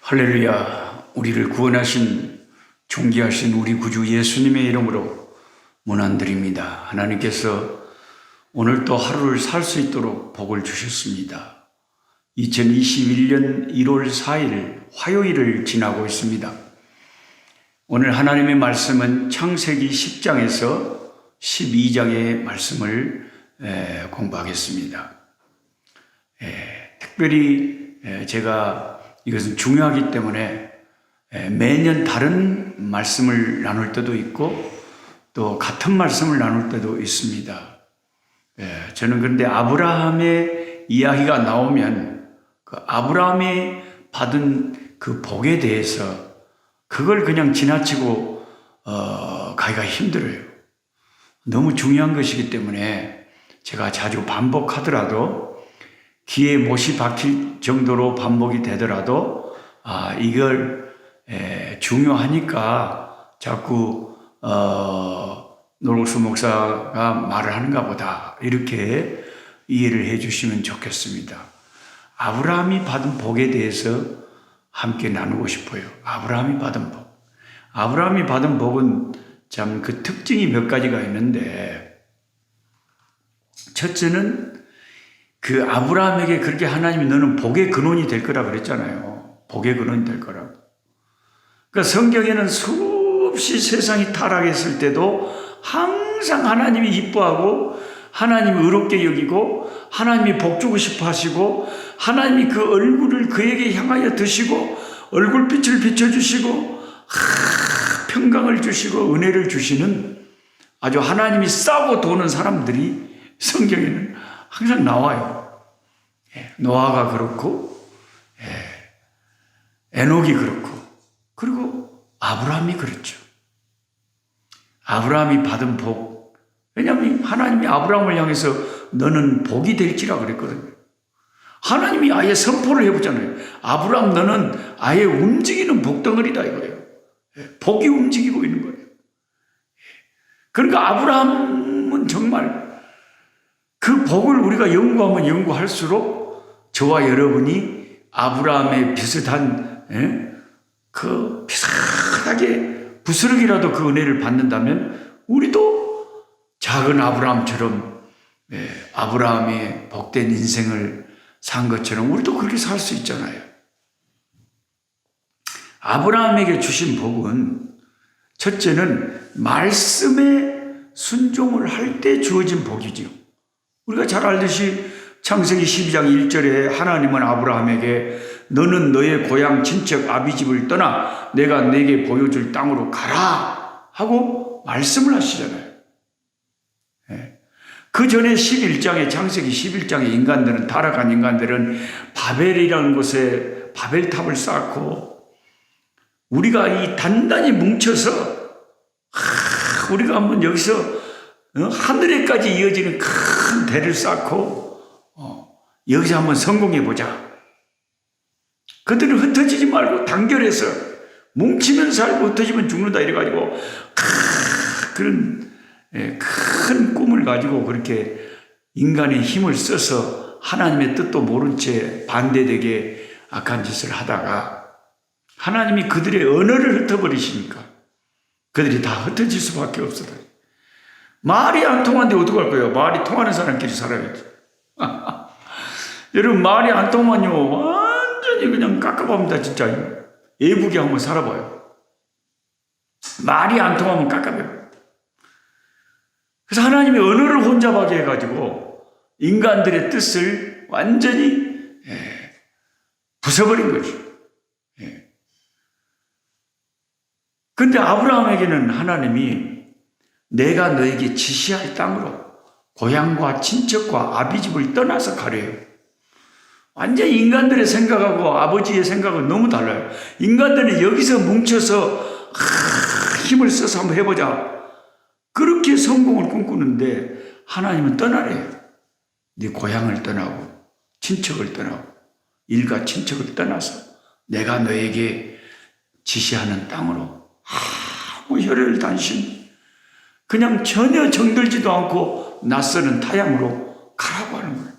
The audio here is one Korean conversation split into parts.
할렐루야. 우리를 구원하신 존귀하신 우리 구주 예수님의 이름으로 문안드립니다. 하나님께서 오늘 또 하루를 살 수 있도록 복을 주셨습니다. 2021년 1월 4일 화요일을 지나고 있습니다. 오늘 하나님의 말씀은 창세기 10장에서 12장의 말씀을 공부하겠습니다. 특별히 제가 이것은 중요하기 때문에 매년 다른 말씀을 나눌 때도 있고 또 같은 말씀을 나눌 때도 있습니다. 저는 그런데 아브라함의 이야기가 나오면 그 아브라함이 받은 그 복에 대해서 그걸 그냥 지나치고 가기가 힘들어요. 너무 중요한 것이기 때문에 제가 자주 반복하더라도 귀에 못이 박힐 정도로 반복이 되더라도 이걸 중요하니까 자꾸 노록수 목사가 말을 하는가 보다 이렇게 이해를 해 주시면 좋겠습니다. 아브라함이 받은 복에 대해서 함께 나누고 싶어요. 아브라함이 받은 복. 아브라함이 받은 복은 참 그 특징이 몇 가지가 있는데, 첫째는 그 아브라함에게 그렇게 하나님이 너는 복의 근원이 될 거라 그랬잖아요. 복의 근원이 될 거라고. 그러니까 성경에는 수없이 세상이 타락했을 때도 항상 하나님이 이뻐하고 하나님이 의롭게 여기고 하나님이 복 주고 싶어 하시고 하나님이 그 얼굴을 그에게 향하여 드시고 얼굴빛을 비춰주시고 평강을 주시고 은혜를 주시는 아주 하나님이 싸고 도는 사람들이 성경에는 항상 나와요. 노아가 그렇고 에녹이 그렇고 그리고 아브라함이 그렇죠. 아브라함이 받은 복, 왜냐하면 하나님이 아브라함을 향해서 너는 복이 될지라 그랬거든요. 하나님이 아예 선포를 해보잖아요. 아브라함 너는 아예 움직이는 복덩어리다 이거예요. 복이 움직이고 있는 거예요. 그러니까 아브라함은 정말 그 복을 우리가 연구하면 연구할수록 저와 여러분이 아브라함의 비슷한 그 비슷하게 부스럭이라도 그 은혜를 받는다면 우리도 작은 아브라함처럼 아브라함의 복된 인생을 산 것처럼 우리도 그렇게 살 수 있잖아요. 아브라함에게 주신 복은 첫째는 말씀에 순종을 할 때 주어진 복이지요. 우리가 잘 알듯이 창세기 12장 1절에 하나님은 아브라함에게 너는 너의 고향 친척 아비집을 떠나 내가 네게 보여줄 땅으로 가라 하고 말씀을 하시잖아요. 그 전에 11장에 창세기 11장에 인간들은 타락한 인간들은 바벨이라는 곳에 바벨탑을 쌓고 우리가 이 단단히 뭉쳐서 우리가 한번 여기서 하늘에까지 이어지는 큰 대를 쌓고 여기서 한번 성공해보자. 그들은 흩어지지 말고 단결해서 뭉치면 살고 흩어지면 죽는다 이래가지고 그런 큰 꿈을 가지고 그렇게 인간의 힘을 써서 하나님의 뜻도 모른 채 반대되게 악한 짓을 하다가 하나님이 그들의 언어를 흩어버리시니까 그들이 다 흩어질 수밖에 없어요. 말이 안 통하는데 어떡할 거예요? 말이 통하는 사람끼리 살아야지. 여러분 말이 안 통하면요 완전히 그냥 깝깝합니다. 진짜 애부게 한번 살아봐요. 말이 안 통하면 깝깝해요. 그래서 하나님이 언어를 혼잡하게 해가지고 인간들의 뜻을 완전히 부숴버린 거죠. 그런데 아브라함에게는 하나님이 내가 너에게 지시할 땅으로 고향과 친척과 아비집을 떠나서 가래요. 완전히 인간들의 생각하고 아버지의 생각은 너무 달라요. 인간들은 여기서 뭉쳐서 힘을 써서 한번 해보자. 그렇게 성공을 꿈꾸는데 하나님은 떠나래요. 네 고향을 떠나고 친척을 떠나고 일가 친척을 떠나서 내가 너에게 지시하는 땅으로 아무 혈혈 단신 그냥 전혀 정들지도 않고 낯서는 타향으로 가라고 하는 거예요.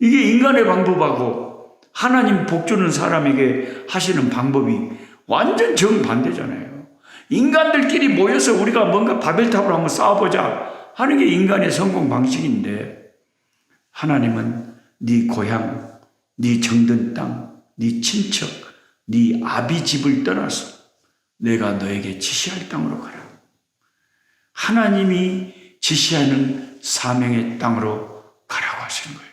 이게 인간의 방법하고 하나님 복 주는 사람에게 하시는 방법이 완전 정반대잖아요. 인간들끼리 모여서 우리가 뭔가 바벨탑을 한번 쌓아보자 하는 게 인간의 성공 방식인데, 하나님은 네 고향, 네 정든 땅, 네 친척, 네 아비 집을 떠나서 내가 너에게 지시할 땅으로 가라. 하나님이 지시하는 사명의 땅으로 가라고 하시는 거예요.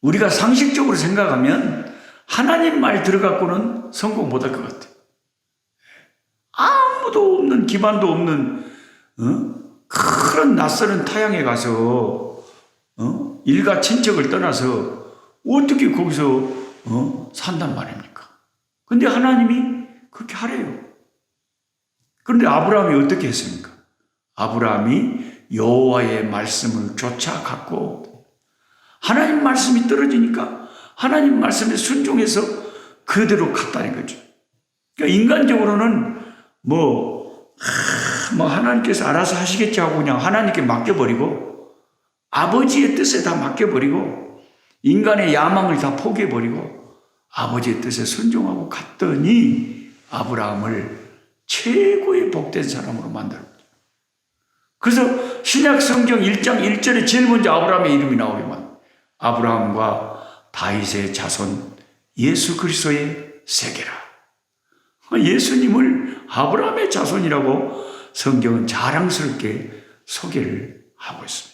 우리가 상식적으로 생각하면 하나님 말 들어갖고는 성공 못할 것 같아요. 아무도 없는, 기반도 없는 그런 낯설은 타향에 가서 일가 친척을 떠나서 어떻게 거기서 산단 말입니까? 근데 하나님이 그렇게 하래요. 그런데 아브라함이 어떻게 했습니까? 아브라함이 여호와의 말씀을 쫓아갔고, 하나님 말씀이 떨어지니까 하나님 말씀에 순종해서 그대로 갔다는 거죠. 그러니까 인간적으로는 하나님께서 알아서 하시겠지 하고 그냥 하나님께 맡겨버리고, 아버지의 뜻에 다 맡겨버리고, 인간의 야망을 다 포기해버리고 아버지의 뜻에 순종하고 갔더니 아브라함을 최고의 복된 사람으로 만들었죠. 그래서 신약 성경 1장 1절에 제일 먼저 아브라함의 이름이 나오기만, 아브라함과 다윗의 자손 예수 그리스도의 세계라. 예수님을 아브라함의 자손이라고 성경은 자랑스럽게 소개를 하고 있습니다.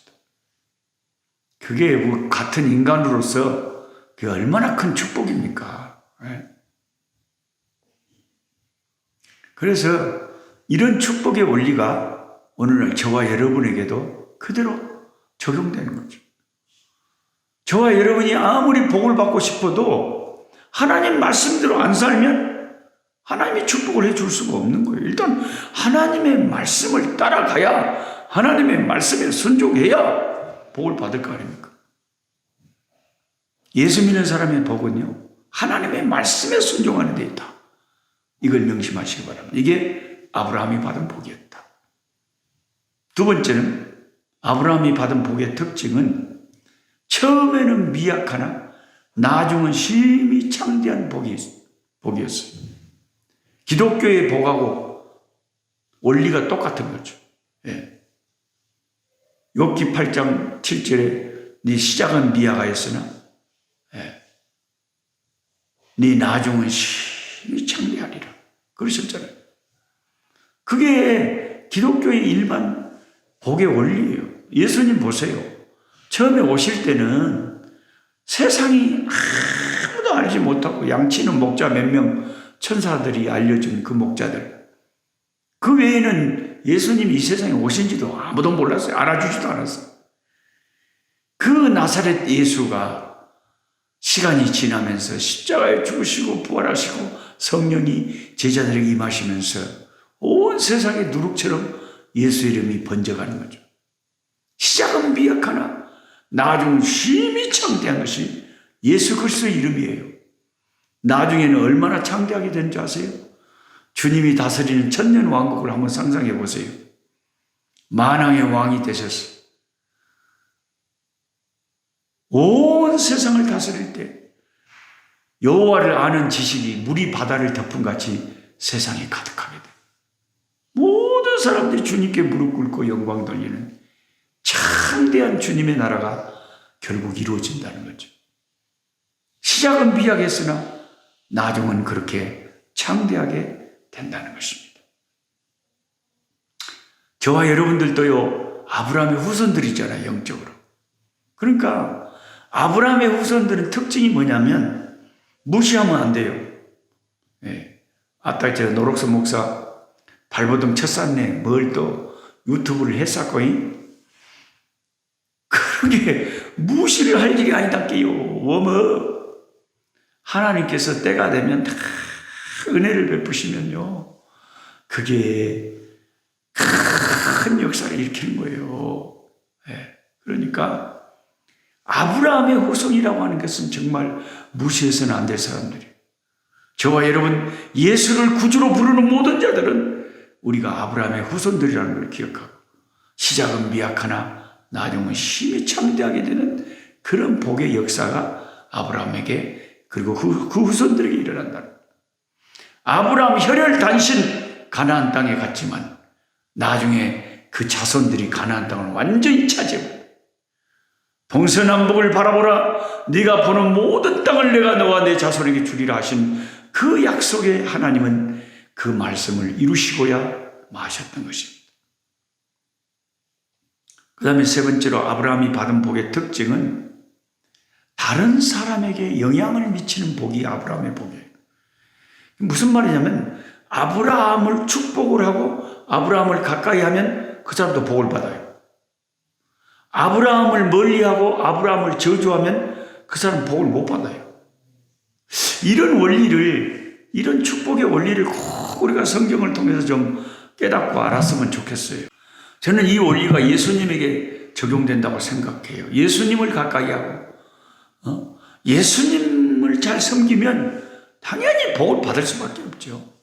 그게 같은 인간으로서 그게 얼마나 큰 축복입니까? 그래서 이런 축복의 원리가 오늘날 저와 여러분에게도 그대로 적용되는 거죠. 저와 여러분이 아무리 복을 받고 싶어도 하나님 말씀대로 안 살면 하나님이 축복을 해줄 수가 없는 거예요. 일단 하나님의 말씀을 따라가야, 하나님의 말씀에 순종해야 복을 받을 거 아닙니까? 예수 믿는 사람의 복은요, 하나님의 말씀에 순종하는 데 있다. 이걸 명심하시기 바랍니다. 이게 아브라함이 받은 복이었다. 두 번째는, 아브라함이 받은 복의 특징은 처음에는 미약하나 나중은 심히 창대한 복이었어요. 기독교의 복하고 원리가 똑같은 거죠. 욥기 8장 7절에 네 시작은 미약하였으나 네 나중은 심히 창대하리라 그러셨잖아요. 그게 기독교의 일반 복의 원리예요. 예수님 보세요. 처음에 오실 때는 세상이 아무도 알지 못하고 양치는 목자 몇 명, 천사들이 알려준 그 목자들, 그 외에는 예수님이 이 세상에 오신지도 아무도 몰랐어요. 알아주지도 않았어요. 그 나사렛 예수가 시간이 지나면서 십자가에 죽으시고 부활하시고 성령이 제자들에게 임하시면서 온 세상에 누룩처럼 예수 이름이 번져가는 거죠. 시작은 미약하나 나중은 심히 창대한 것이 예수 그리스도의 이름이에요. 나중에는 얼마나 창대하게 되는지 아세요? 주님이 다스리는 천년 왕국을 한번 상상해 보세요. 만왕의 왕이 되셔서 온 세상을 다스릴 때 여호와를 아는 지식이 물이 바다를 덮은 같이 세상에 가득하게 돼. 모든 사람들이 주님께 무릎 꿇고 영광 돌리는 창대한 주님의 나라가 결국 이루어진다는 거죠. 시작은 미약했으나 나중은 그렇게 창대하게 된다는 것입니다. 저와 여러분들도요, 아브라함의 후손들이잖아요, 영적으로. 그러니까 아브라함의 후손들은 특징이 뭐냐면 무시하면 안 돼요. 아따 저 노록선 목사 발버둥 쳤었네, 뭘 또 유튜브를 했었거니? 그게 무시를 할 일이 아니다께요. 워머. 하나님께서 때가 되면 다 은혜를 베푸시면요, 그게 큰 역사를 일으키는 거예요. 그러니까 아브라함의 후손이라고 하는 것은 정말 무시해서는 안 될 사람들이에요. 저와 여러분, 예수를 구주로 부르는 모든 자들은 우리가 아브라함의 후손들이라는 걸 기억하고, 시작은 미약하나 나중은 심히 창대하게 되는 그런 복의 역사가 아브라함에게 그리고 그 후손들에게 일어난다. 아브라함 혈혈 단신 가나안 땅에 갔지만 나중에 그 자손들이 가나안 땅을 완전히 차지하고 동서남북을 바라보라 네가 보는 모든 땅을 내가 너와 내 자손에게 주리라 하신 그 약속의 하나님은 그 말씀을 이루시고야 마셨던 것입니다. 그 다음에 세 번째로 아브라함이 받은 복의 특징은 다른 사람에게 영향을 미치는 복이 아브라함의 복이에요. 무슨 말이냐면 아브라함을 축복을 하고 아브라함을 가까이 하면 그 사람도 복을 받아요. 아브라함을 멀리하고 아브라함을 저주하면 그 사람은 복을 못 받아요. 이런 원리를, 이런 축복의 원리를 꼭 우리가 성경을 통해서 좀 깨닫고 알았으면 좋겠어요. 저는 이 원리가 예수님에게 적용된다고 생각해요. 예수님을 가까이 하고 예수님을 잘 섬기면 당연히 복을 받을 수밖에 없죠.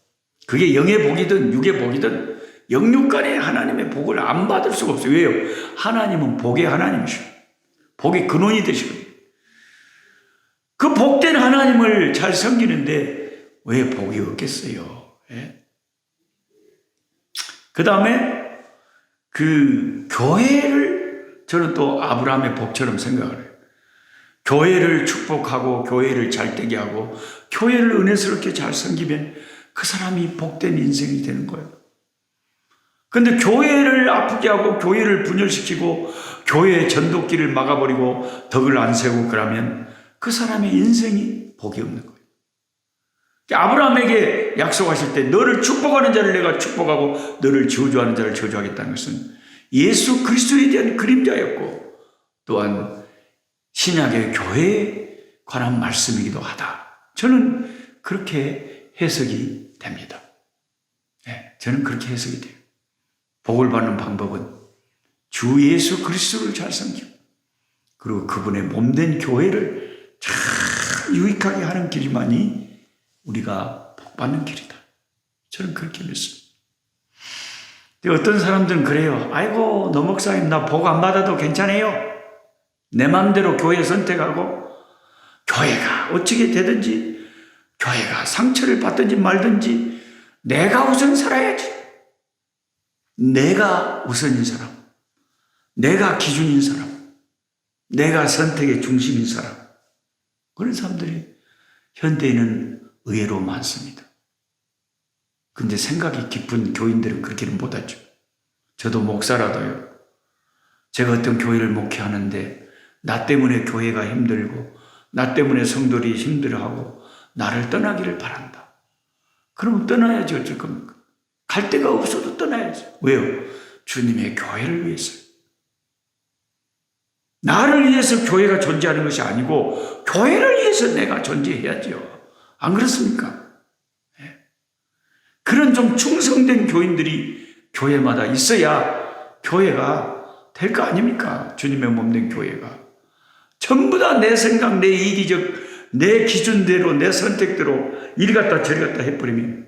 그게 영의 복이든 육의 복이든 영육간의 하나님의 복을 안 받을 수가 없어요. 왜요? 하나님은 복의 하나님이시고 복의 근원이 되시거든요. 그 복된 하나님을 잘 섬기는데 왜 복이 없겠어요? 예? 그 다음에 그 교회를 저는 또 아브라함의 복처럼 생각을 해요. 교회를 축복하고 교회를 잘되게 하고 교회를 은혜스럽게 잘 섬기면 그 사람이 복된 인생이 되는 거예요. 그런데 교회를 아프게 하고 교회를 분열시키고 교회의 전도길을 막아버리고 덕을 안 세우고 그러면 그 사람의 인생이 복이 없는 거예요. 아브라함에게 약속하실 때 너를 축복하는 자를 내가 축복하고 너를 저주하는 자를 저주하겠다는 것은 예수 그리스도에 대한 그림자였고 또한 신약의 교회에 관한 말씀이기도 하다. 저는 그렇게 해석이 됩니다. 네, 저는 그렇게 해석이 돼요. 복을 받는 방법은 주 예수 그리스도를 잘 섬기고 그리고 그분의 몸된 교회를 잘 유익하게 하는 길만이 우리가 복받는 길이다. 저는 그렇게 믿습니다. 어떤 사람들은 그래요. 아이고 노 목사님 나 복 안 받아도 괜찮아요. 내 마음대로 교회 선택하고 교회가 어떻게 되든지 교회가 상처를 받든지 말든지 내가 우선 살아야지. 내가 우선인 사람, 내가 기준인 사람, 내가 선택의 중심인 사람, 그런 사람들이 현대에는 의외로 많습니다. 근데 생각이 깊은 교인들은 그렇게는 못하죠. 저도 목사라도요. 제가 어떤 교회를 목회하는데 나 때문에 교회가 힘들고 나 때문에 성도들이 힘들어하고 나를 떠나기를 바란다. 그러면 떠나야지 어쩔 겁니까? 갈 데가 없어도 떠나야지. 왜요? 주님의 교회를 위해서요. 나를 위해서 교회가 존재하는 것이 아니고 교회를 위해서 내가 존재해야죠. 안 그렇습니까? 네. 그런 좀 충성된 교인들이 교회마다 있어야 교회가 될 거 아닙니까? 주님의 몸된 교회가. 전부 다 내 생각, 내 이기적, 내 기준대로, 내 선택대로 이리 갔다 저리 갔다 해버리면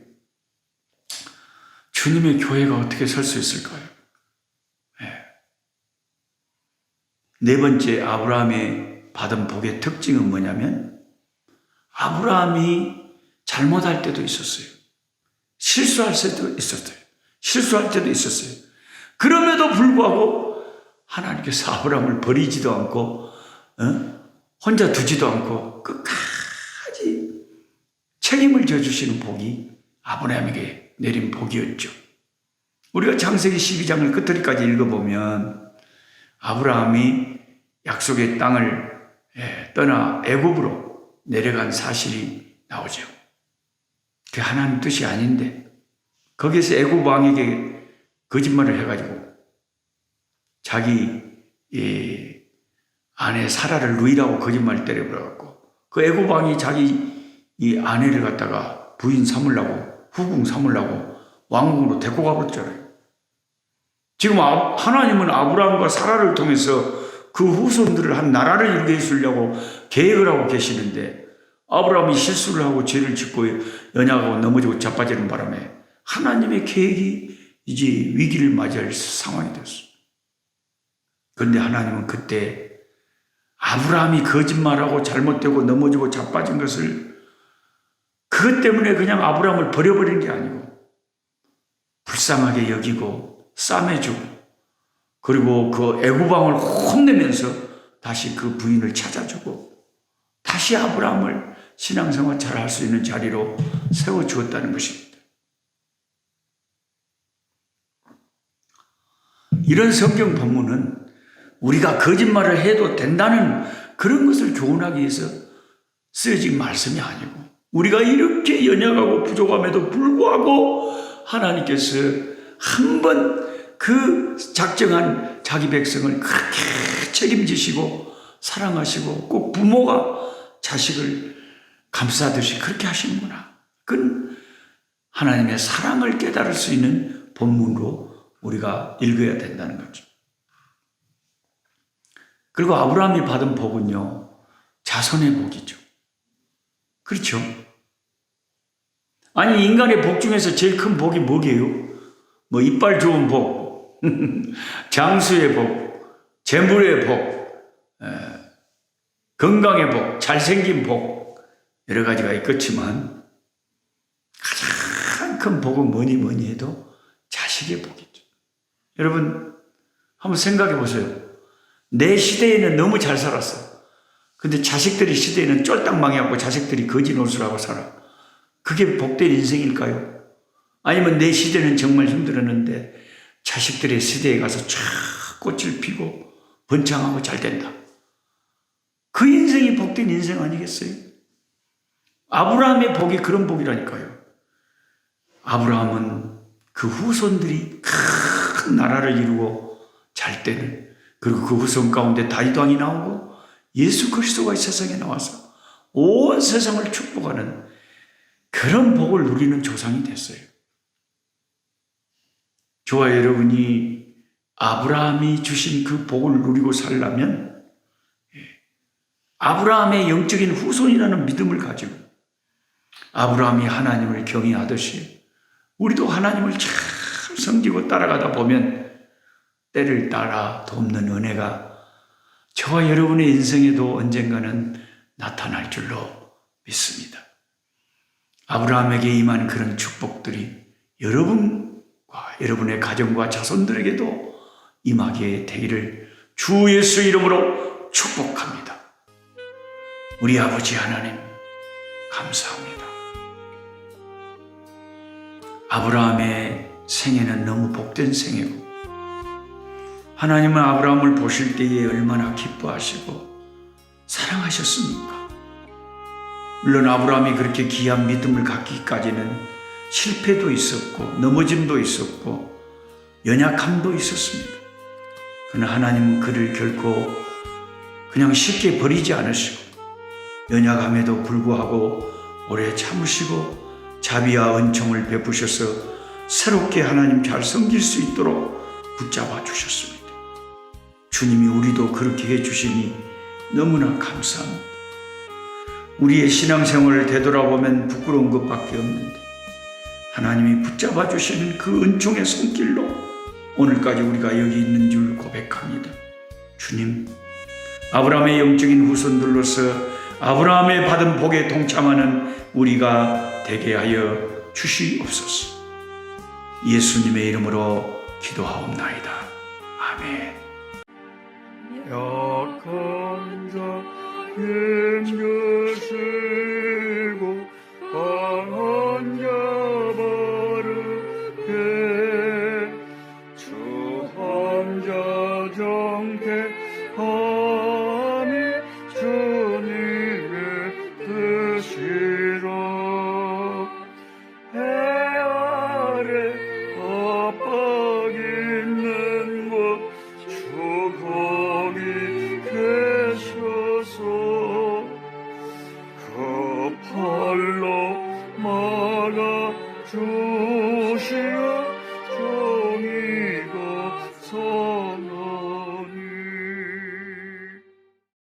주님의 교회가 어떻게 설 수 있을까요? 네 번째 아브라함이 받은 복의 특징은 뭐냐면 아브라함이 잘못할 때도 있었어요. 실수할 때도 있었어요. 실수할 때도 있었어요. 그럼에도 불구하고 하나님께서 아브라함을 버리지도 않고 혼자 두지도 않고 끝까지 책임을 져주시는 복이 아브라함에게 내린 복이었죠. 우리가 창세기 12장을 끝까지 읽어보면 아브라함이 약속의 땅을 떠나 애굽으로 내려간 사실이 나오죠. 그게 하나님 뜻이 아닌데 거기에서 애굽 왕에게 거짓말을 해가지고 자기 아내 사라를 누이라고 거짓말 때려버려갖고 그 애굽 왕이 자기 이 아내를 갖다가 부인 삼으려고 후궁 삼으려고 왕궁으로 데리고 가버렸잖아요. 지금 하나님은 아브라함과 사라를 통해서 그 후손들을 한 나라를 이루게 해주려고 계획을 하고 계시는데 아브라함이 실수를 하고 죄를 짓고 연약하고 넘어지고 자빠지는 바람에 하나님의 계획이 이제 위기를 맞이할 상황이 됐어요. 그런데 하나님은 그때 아브라함이 거짓말하고 잘못되고 넘어지고 자빠진 것을 그것 때문에 그냥 아브라함을 버려버린 게 아니고 불쌍하게 여기고 싸매주고 그리고 그 애구방을 혼내면서 다시 그 부인을 찾아주고 다시 아브라함을 신앙생활 잘할 수 있는 자리로 세워주었다는 것입니다. 이런 성경 본문은 우리가 거짓말을 해도 된다는 그런 것을 교훈하기 위해서 쓰여진 말씀이 아니고 우리가 이렇게 연약하고 부족함에도 불구하고 하나님께서 한 번 그 작정한 자기 백성을 그렇게 책임지시고 사랑하시고 꼭 부모가 자식을 감싸듯이 그렇게 하시는구나. 그건 하나님의 사랑을 깨달을 수 있는 본문으로 우리가 읽어야 된다는 거죠. 그리고 아브라함이 받은 복은요, 자손의 복이죠. 그렇죠? 아니, 인간의 복 중에서 제일 큰 복이 뭐게요? 뭐, 이빨 좋은 복, 장수의 복, 재물의 복, 건강의 복, 잘생긴 복, 여러 가지가 있겠지만, 가장 큰 복은 뭐니 해도 자식의 복이죠. 여러분, 한번 생각해 보세요. 내 시대에는 너무 잘 살았어. 근데 자식들이 시대에는 쫄딱 망해갖고 자식들이 거지 노릇하고 살아. 그게 복된 인생일까요? 아니면 내 시대는 정말 힘들었는데 자식들의 시대에 가서 쫙 꽃을 피고 번창하고 잘 된다. 그 인생이 복된 인생 아니겠어요? 아브라함의 복이 그런 복이라니까요. 아브라함은 그 후손들이 큰 나라를 이루고 잘 때는 그리고 그 후손 가운데 다윗 왕이 나오고 예수 그리스도가 이 세상에 나와서 온 세상을 축복하는 그런 복을 누리는 조상이 됐어요. 저와 여러분이 아브라함이 주신 그 복을 누리고 살려면 아브라함의 영적인 후손이라는 믿음을 가지고 아브라함이 하나님을 경외하듯이 우리도 하나님을 잘 섬기고 따라가다 보면 때를 따라 돕는 은혜가 저와 여러분의 인생에도 언젠가는 나타날 줄로 믿습니다. 아브라함에게 임한 그런 축복들이 여러분과 여러분의 가정과 자손들에게도 임하게 되기를 주 예수 이름으로 축복합니다. 우리 아버지 하나님 감사합니다. 아브라함의 생애는 너무 복된 생애고 하나님은 아브라함을 보실 때에 얼마나 기뻐하시고 사랑하셨습니까? 물론 아브라함이 그렇게 귀한 믿음을 갖기까지는 실패도 있었고 넘어짐도 있었고 연약함도 있었습니다. 그러나 하나님은 그를 결코 그냥 쉽게 버리지 않으시고 연약함에도 불구하고 오래 참으시고 자비와 은총을 베푸셔서 새롭게 하나님 잘 섬길 수 있도록 붙잡아 주셨습니다. 주님이 우리도 그렇게 해주시니 너무나 감사합니다. 우리의 신앙생활을 되돌아보면 부끄러운 것밖에 없는데 하나님이 붙잡아 주시는 그 은총의 손길로 오늘까지 우리가 여기 있는 줄 고백합니다. 주님, 아브라함의 영적인 후손들로서 아브라함의 받은 복에 동참하는 우리가 되게 하여 주시옵소서. 예수님의 이름으로 기도하옵나이다. 아멘. 약한 자 힘쓰고 강한 자 바르게 주 함자 정케